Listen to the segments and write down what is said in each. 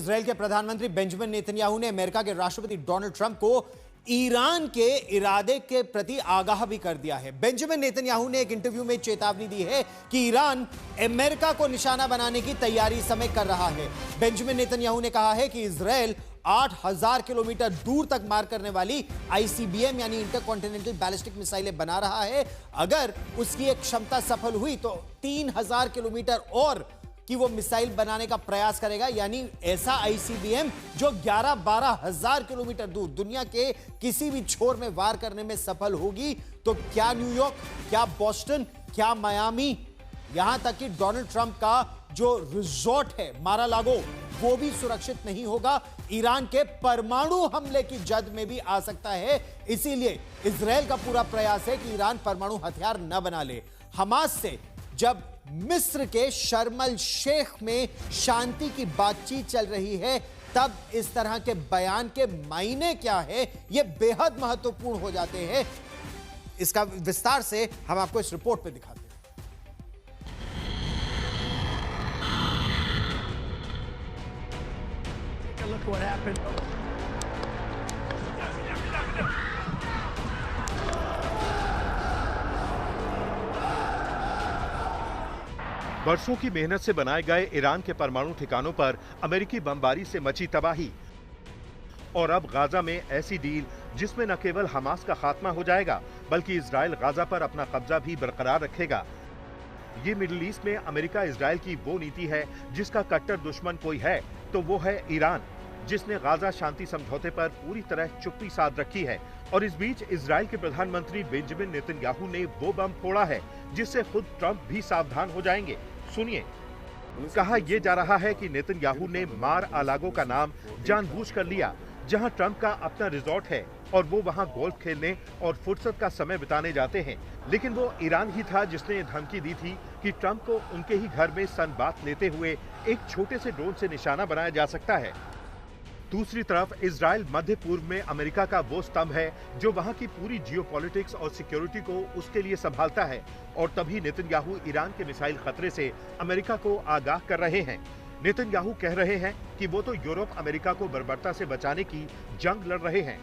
Israel के प्रधानमंत्री Benjamin Netanyahu ने अमेरिका के राष्ट्रपति डोनाल्ड ट्रंप को ईरान के इरादे के प्रति आगाह भी कर दिया है। बेंजामिन नेतन्याहू ने एक इंटरव्यू में चेतावनी दी है कि ईरान अमेरिका को निशाना बनाने की तैयारी इस समय कर रहा है। बेंजामिन नेतन्याहू ने कहा है कि इजरायल 8,000 किलोमीटर दूर तक मार करने वाली आईसीबीएम यानी इंटरकॉन्टिनेंटल बैलिस्टिक मिसाइलें बना रहा है। अगर उसकी एक क्षमता सफल हुई तो 3,000 किलोमीटर और कि वो मिसाइल बनाने का प्रयास करेगा, यानी ऐसा आईसीबीएम जो 11-12 हजार किलोमीटर दूर दुनिया के किसी भी छोर में वार करने में सफल होगी। तो क्या न्यूयॉर्क, क्या बॉस्टन, क्या मियामी, यहां तक कि डोनाल्ड ट्रंप का जो रिजॉर्ट है मारा लागो वो भी सुरक्षित नहीं होगा। ईरान के परमाणु हमले की जद में भी आ सकता है। इसीलिए इजरायल का पूरा प्रयास है कि ईरान परमाणु हथियार न बना ले। हमास से जब मिस्र के शर्म शेख में शांति की बातचीत चल रही है, तब इस तरह के बयान के मायने क्या है यह बेहद महत्वपूर्ण हो जाते हैं। इसका विस्तार से हम आपको इस रिपोर्ट में दिखाते हैं। Take a look what happened. वर्षों की मेहनत से बनाए गए ईरान के परमाणु ठिकानों पर अमेरिकी बमबारी से मची तबाही, और अब गाजा में ऐसी डील जिसमें न केवल हमास का खात्मा हो जाएगा बल्कि इजराइल गाजा पर अपना कब्जा भी बरकरार रखेगा। ये मिडिल ईस्ट में अमेरिका इजराइल की वो नीति है जिसका कट्टर दुश्मन कोई है तो वो है ईरान, जिसने गाजा शांति समझौते पर पूरी तरह चुप्पी साध रखी है। और इस बीच इजराइल के प्रधानमंत्री बेंजामिन नेतन्याहू ने वो बम फोड़ा है जिससे खुद ट्रंप भी सावधान हो जाएंगे। सुनिए, कहा यह जा रहा है कि नेतन्याहू ने मार आ लागो का नाम जानबूझकर लिया, जहां ट्रंप का अपना रिजॉर्ट है और वो वहां गोल्फ खेलने और फुर्सत का समय बिताने जाते हैं। लेकिन वो ईरान ही था जिसने धमकी दी थी कि ट्रंप को उनके ही घर में सन बात लेते हुए एक छोटे से ड्रोन से निशाना बनाया जा सकता है। दूसरी तरफ इजराइल मध्य पूर्व में अमेरिका का वो स्तंभ है जो वहां की पूरी जियोपॉलिटिक्स और सिक्योरिटी को उसके लिए संभालता है। और तभी नेतन्याहू ईरान के मिसाइल खतरे से अमेरिका को आगाह कर रहे हैं। नेतन्याहू कह रहे हैं कि वो तो यूरोप अमेरिका को बर्बरता से बचाने की जंग लड़ रहे हैं।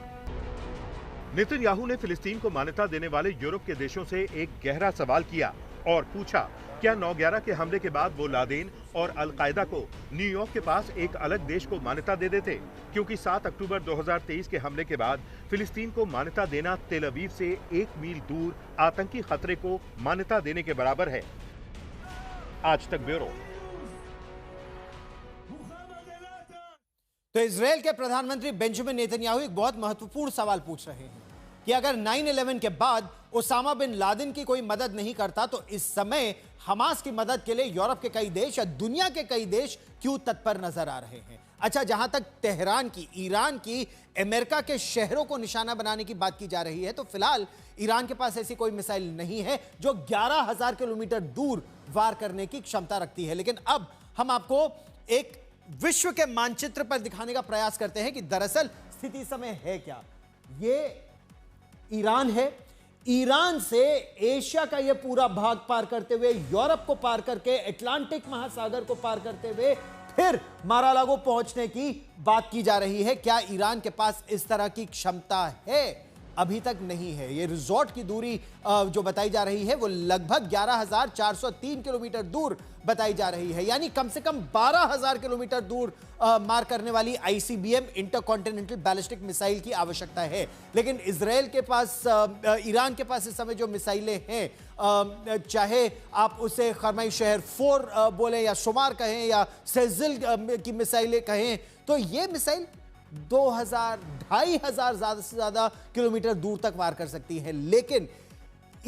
नेतन्याहू ने फिलिस्तीन को मान्यता देने वाले यूरोप के देशों से एक गहरा सवाल किया और पूछा, क्या 9/11 के हमले के बाद वो लादेन और अल-कायदा को न्यूयॉर्क के पास एक अलग देश को मान्यता दे देते? क्योंकि 7 अक्टूबर 2023 के हमले के बाद फिलिस्तीन को मान्यता देना तेल अवीव से 1 मील दूर आतंकी खतरे को मान्यता देने के बराबर है। आज तक ब्यूरो। तो इजरायल के प्रधानमंत्री बेंजामिन नेतन्याहू एक बहुत महत्वपूर्ण सवाल पूछ रहे हैं कि अगर 9/11 के बाद ओसामा बिन लादेन की कोई मदद नहीं करता तो इस समय हमास की मदद के लिए यूरोप के कई देश या दुनिया के कई देश क्यों तत्पर नजर आ रहे हैं। अच्छा, जहां तक तेहरान की, ईरान की अमेरिका के शहरों को निशाना बनाने की बात की जा रही है, तो फिलहाल ईरान के पास ऐसी कोई मिसाइल नहीं है जो 11,000 किलोमीटर दूर वार करने की क्षमता रखती है। लेकिन अब हम आपको एक विश्व के मानचित्र पर दिखाने का प्रयास करते हैं कि दरअसल स्थिति इस समय है क्या। ये ईरान है। ईरान से एशिया का यह पूरा भाग पार करते हुए, यूरोप को पार करके, अटलांटिक महासागर को पार करते हुए फिर मारा लागो पहुंचने की बात की जा रही है। क्या ईरान के पास इस तरह की क्षमता है? अभी तक नहीं है। ये रिजॉर्ट की दूरी जो बताई जा रही है वो लगभग 11,403 किलोमीटर दूर बताई जा रही है, यानी कम से कम 12,000 किलोमीटर दूर मार करने वाली आईसीबीएम इंटरकॉन्टिनेंटल बैलिस्टिक मिसाइल की आवश्यकता है। लेकिन इजरायल के पास, ईरान के पास इस समय जो मिसाइलें हैं, चाहे आप उसे खरमाई शहर 4 बोले या शुमार कहें या सेजिल की मिसाइलें कहें, तो ये मिसाइल 2,000-2,500 ज्यादा से ज्यादा किलोमीटर दूर तक वार कर सकती है। लेकिन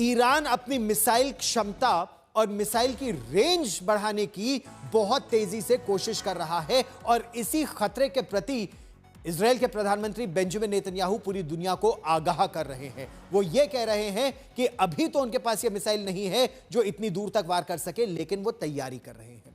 ईरान अपनी मिसाइल क्षमता और मिसाइल की रेंज बढ़ाने की बहुत तेजी से कोशिश कर रहा है, और इसी खतरे के प्रति इजरायल के प्रधानमंत्री बेंजामिन नेतन्याहू पूरी दुनिया को आगाह कर रहे हैं। वो ये कह रहे हैं कि अभी तो उनके पास ये मिसाइल नहीं है जो इतनी दूर तक वार कर सके, लेकिन वो तैयारी कर रहे हैं।